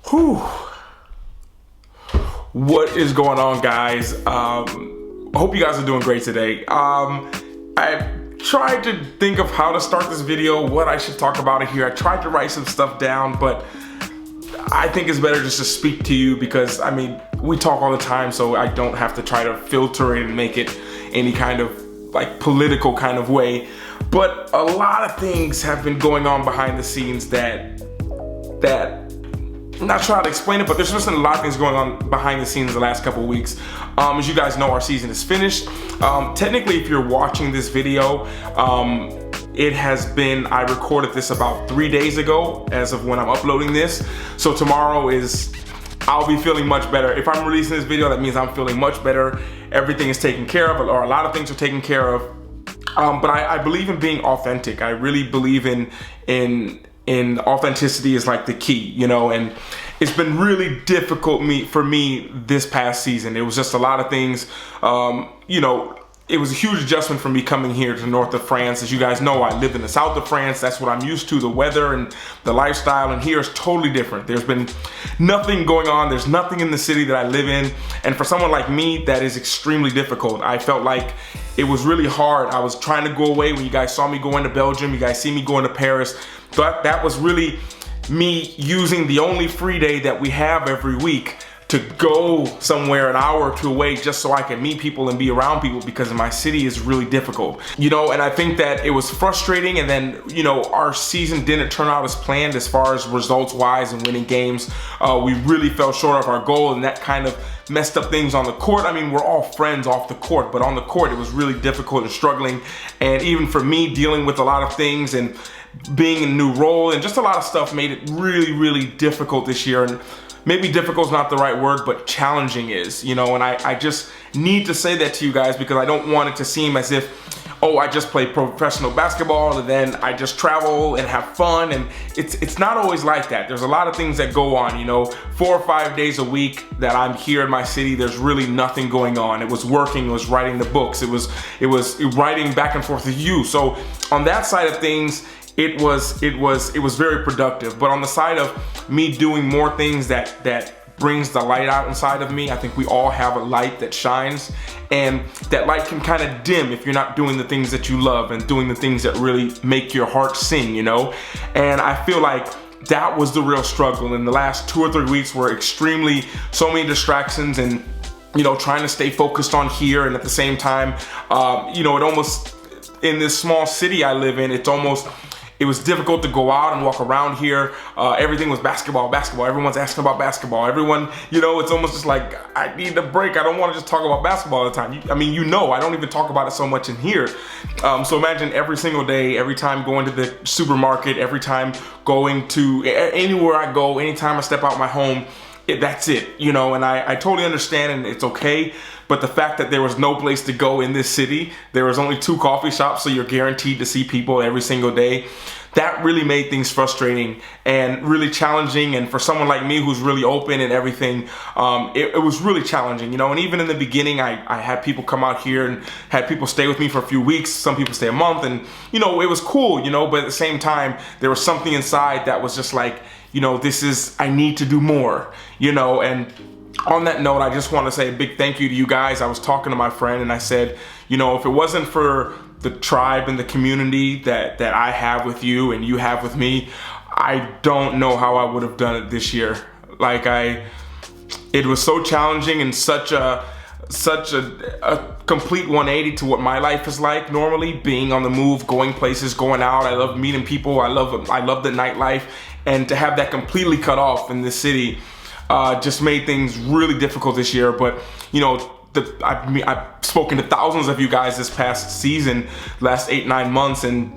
Whew. What is going on, guys? Hope you guys are doing great today. I tried to think of how to start this video, what I should talk about here. I tried to write some stuff down, but I think it's better just to speak to you because, I mean, we talk all the time, so I don't have to try to filter it and make it any kind of like political kind of way. But a lot of things have been going on behind the scenes that I'm not trying to explain it, but there's just a lot of things going on behind the scenes the last couple of weeks. As you guys know, our season is finished. Technically, if you're watching this video, it has been, I recorded this about 3 days ago as of when I'm uploading this. So tomorrow I'll be feeling much better. If I'm releasing this video, that means I'm feeling much better. Everything is taken care of, or a lot of things are taken care of. But I believe in being authentic. I really believe in authenticity is like the key, you know, and it's been really difficult for me this past season. It was just a lot of things, you know. It was a huge adjustment for me coming here to the north of France. As you guys know, I lived in the south of France. That's what I'm used to, the weather and the lifestyle, and here is totally different. There's been nothing going on. There's nothing in the city that I live in. And for someone like me, that is extremely difficult. I felt like it was really hard. I was trying to go away. When you guys saw me going to Belgium, you guys see me going to Paris. But that was really me using the only free day that we have every week to go somewhere an hour or two away just so I can meet people and be around people, because in my city is really difficult. You know, and I think that it was frustrating, and then, you know, our season didn't turn out as planned as far as results wise and winning games. We really fell short of our goal, and that kind of messed up things on the court. I mean, we're all friends off the court, but on the court it was really difficult and struggling. And even for me, dealing with a lot of things and being in a new role and just a lot of stuff made it really, really difficult this year. And maybe difficult is not the right word, but challenging is, you know, and I just need to say that to you guys because I don't want it to seem as if, oh, I just play professional basketball and then I just travel and have fun. And it's not always like that. There's a lot of things that go on, you know. 4 or 5 days a week that I'm here in my city, there's really nothing going on. It was working, it was writing the books, it was writing back and forth with you. So on that side of things, it was very productive. But on the side of me doing more things that brings the light out inside of me, I think we all have a light that shines, and that light can kind of dim if you're not doing the things that you love and doing the things that really make your heart sing, you know. And I feel like that was the real struggle, and the last 2 or 3 weeks were extremely, so many distractions, and, you know, trying to stay focused on here, and at the same time, you know, it almost, in this small city I live in, it was difficult to go out and walk around here. Everything was basketball. Everyone's asking about basketball. Everyone, you know, it's almost just like, I need a break. I don't want to just talk about basketball all the time. I mean, you know, I don't even talk about it so much in here. So imagine every single day, every time going to the supermarket, every time going to anywhere I go, anytime I step out my home, that's it, you know. And I totally understand, and it's okay. But the fact that there was no place to go in this city, there was only 2 coffee shops, so you're guaranteed to see people every single day. That really made things frustrating and really challenging. And for someone like me who's really open and everything, it was really challenging, you know. And even in the beginning, I had people come out here and had people stay with me for a few weeks. Some people stay a month, and, you know, it was cool, you know. But at the same time, there was something inside that was just like, you know, I need to do more, you know. And on that note, I just want to say a big thank you to you guys. I was talking to my friend and I said, you know, if it wasn't for the tribe and the community that I have with you and you have with me, I don't know how I would have done it this year. Like, it was so challenging and such a complete 180 to what my life is like normally, being on the move, going places, going out. I love meeting people. I love the nightlife, and to have that completely cut off in this city just made things really difficult this year. But, you know, I've spoken to thousands of you guys this past season, last 8-9 months, and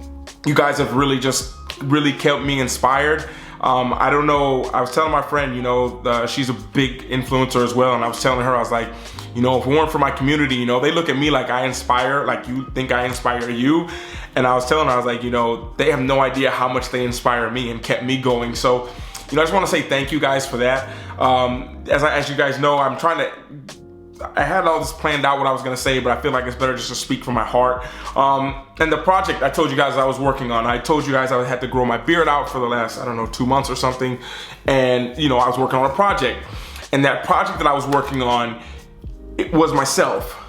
you guys have really kept me inspired. I don't know, I was telling my friend, you know, she's a big influencer as well, and I was telling her, I was like, you know, if it weren't for my community, you know, they look at me like I inspire, like you think I inspire you. And I was telling her, I was like, you know, they have no idea how much they inspire me and kept me going. So, you know, I just want to say thank you guys for that. As you guys know, I'm trying to I had all this planned out what I was gonna say, but I feel like it's better just to speak from my heart. And the project I told you guys I was working on, I told you guys I had to grow my beard out for the last, I don't know, 2 months or something. And you know, I was working on a project. And that project that I was working on, it was myself.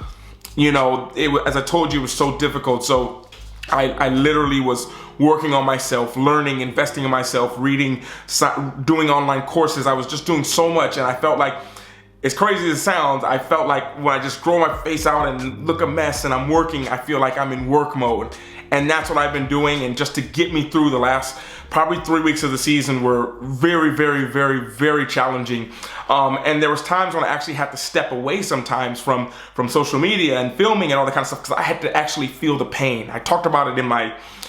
You know, as I told you, it was so difficult. So I literally was working on myself, learning, investing in myself, reading, doing online courses. I was just doing so much, and I felt like, as crazy as it sounds, I felt like when I just grow my face out and look a mess and I'm working, I feel like I'm in work mode. And that's what I've been doing, and just to get me through the last probably 3 weeks of the season were very, very, very, very challenging. And there was times when I actually had to step away sometimes from social media and filming and all that kind of stuff, because I had to actually feel the pain. I talked about it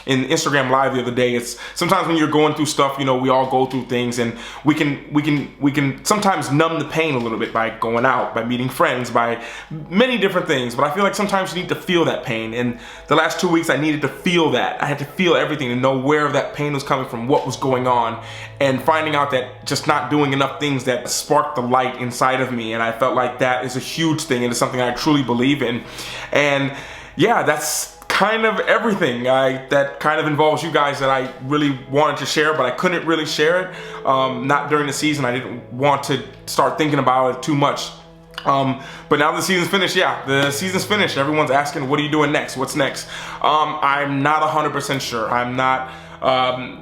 in Instagram Live the other day. It's sometimes when you're going through stuff, you know, we all go through things, and we can sometimes numb the pain a little bit by going out, by meeting friends, by many different things. But I feel like sometimes you need to feel that pain. And the last 2 weeks I needed to feel that. I had to feel everything and know where that pain was coming from, what was going on, and finding out that just not doing enough things that sparked the light inside of me. And I felt like that is a huge thing, and it's something I truly believe in. And yeah, that's kind of everything that kind of involves you guys that I really wanted to share, but I couldn't really share it. Not during the season. I didn't want to start thinking about it too much. But now the season's finished. Yeah, the season's finished. Everyone's asking, what are you doing next? What's next? I'm not 100% sure. I'm not.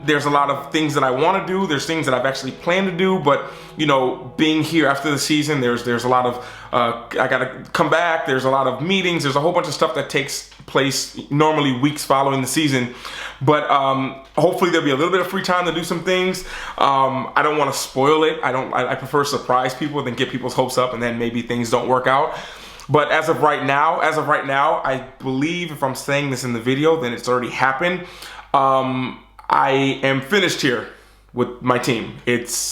There's a lot of things that I want to do. There's things that I've actually planned to do, but you know, being here after the season, there's a lot of I gotta come back. There's a lot of meetings. There's a whole bunch of stuff that takes place normally weeks following the season. But hopefully there'll be a little bit of free time to do some things. I don't want to spoil it. I prefer to surprise people than get people's hopes up and then maybe things don't work out. But as of right now, I believe if I'm saying this in the video, then it's already happened. I am finished here with my team.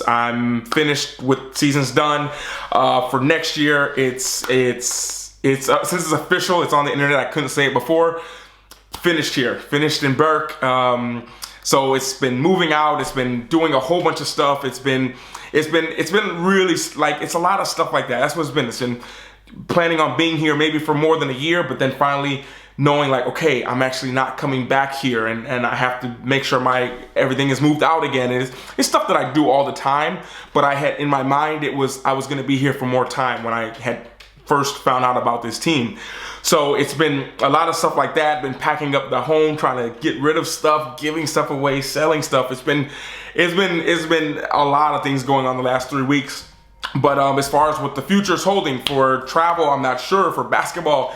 I'm finished with season's done. For next year, since it's official, it's on the internet. I couldn't say it before. Finished here, finished in Burke. So it's been moving out. It's been doing a whole bunch of stuff. It's been really, like, it's a lot of stuff like that. That's what it's been. It's been planning on being here maybe for more than a year, but then finally knowing like, okay, I'm actually not coming back here, and I have to make sure everything is moved out again. It's stuff that I do all the time, but I had in my mind I was gonna be here for more time when I had first found out about this team. So it's been a lot of stuff like that, been packing up the home, trying to get rid of stuff, giving stuff away, selling stuff. It's been a lot of things going on the last 3 weeks. But as far as what the future's holding for travel, I'm not sure. For basketball,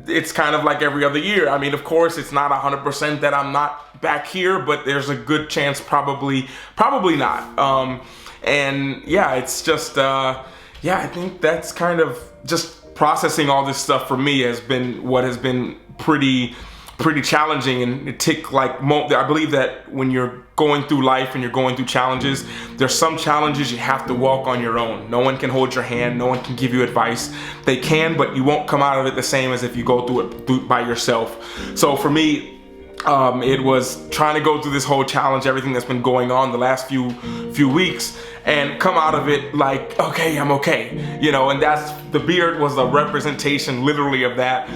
it's kind of like every other year. I mean, of course, it's not 100% that I'm not back here, but there's a good chance probably not. And yeah, it's just, yeah, I think that's kind of just processing all this stuff for me has been what has been pretty challenging. And it took like, I believe that when you're going through life and you're going through challenges, there's some challenges you have to walk on your own. No one can hold your hand. No one can give you advice. They can, but you won't come out of it the same as if you go through it by yourself. So for me, it was trying to go through this whole challenge, everything that's been going on the last few weeks, and come out of it like, okay, I'm okay, you know. And the beard was a representation, literally, of that.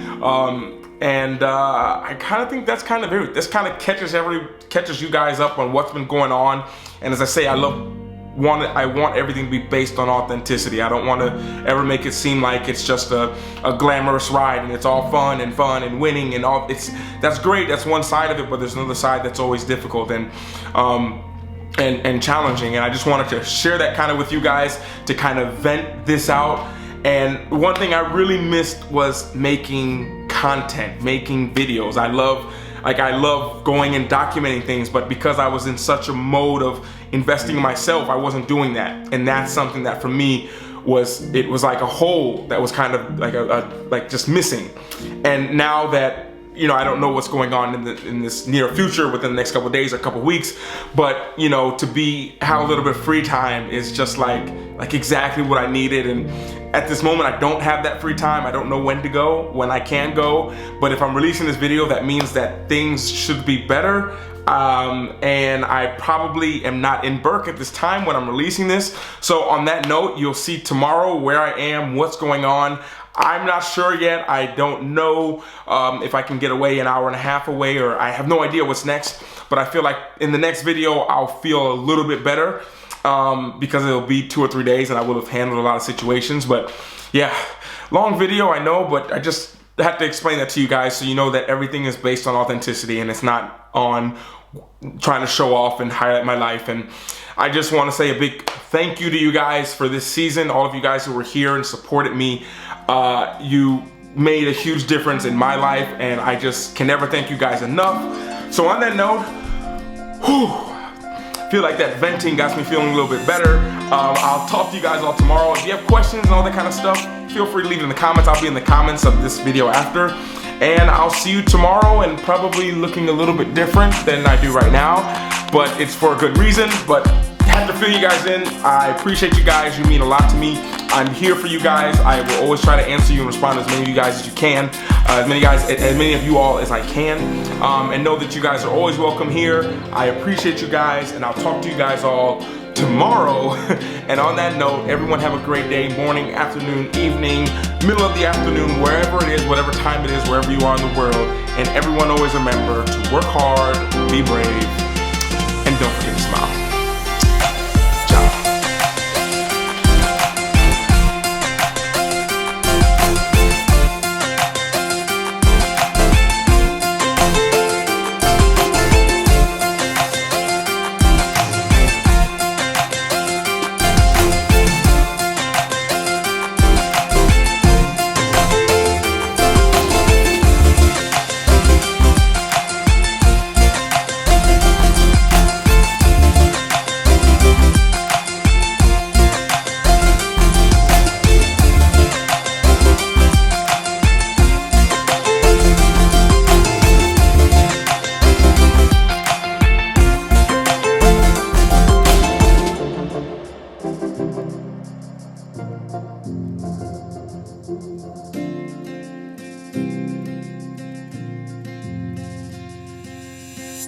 I kind of think that's kind of it. This kind of catches you guys up on what's been going on. And as I say, I want everything to be based on authenticity. I don't want to ever make it seem like it's just a glamorous ride and it's all fun and winning and all. That's great. That's one side of it, but there's another side that's always difficult and challenging. And I just wanted to share that kind of with you guys to kind of vent this out. And one thing I really missed was making content, making videos. I love going and documenting things, but because I was in such a mode of investing in myself, I wasn't doing that. And that's something that for me was like a hole that was kind of like just missing. And now that, you know, I don't know what's going on in this near future within the next couple of days or couple of weeks, but you know, to have a little bit of free time is just like exactly what I needed. And at this moment, I don't have that free time. I don't know when to go, when I can go. But if I'm releasing this video, that means that things should be better. And I probably am not in Burke at this time when I'm releasing this. So on that note, you'll see tomorrow where I am, what's going on. I'm not sure yet. I don't know if I can get away an hour and a half away, or I have no idea what's next. But I feel like in the next video, I'll feel a little bit better because it'll be 2 or 3 days and I would have handled a lot of situations. But yeah, long video, I know, but I just have to explain that to you guys so you know that everything is based on authenticity and it's not on trying to show off and highlight my life. And I just want to say a big thank you to you guys for this season. All of you guys who were here and supported me. You made a huge difference in my life, and I just can never thank you guys enough. So on that note, feel like that venting got me feeling a little bit better. I'll talk to you guys all tomorrow. If you have questions and all that kind of stuff, feel free to leave it in the comments. I'll be in the comments of this video after. And I'll see you tomorrow, and probably looking a little bit different than I do right now. But it's for a good reason. But I have to fill you guys in. I appreciate you guys. You mean a lot to me. I'm here for you guys. I will always try to answer you and respond to as many of you guys as you can. As many of you all as I can. And know that you guys are always welcome here. I appreciate you guys, and I'll talk to you guys all tomorrow. And on that note, everyone have a great day, morning, afternoon, evening, middle of the afternoon, wherever it is, whatever time it is, wherever you are in the world. And everyone always remember to work hard, be brave,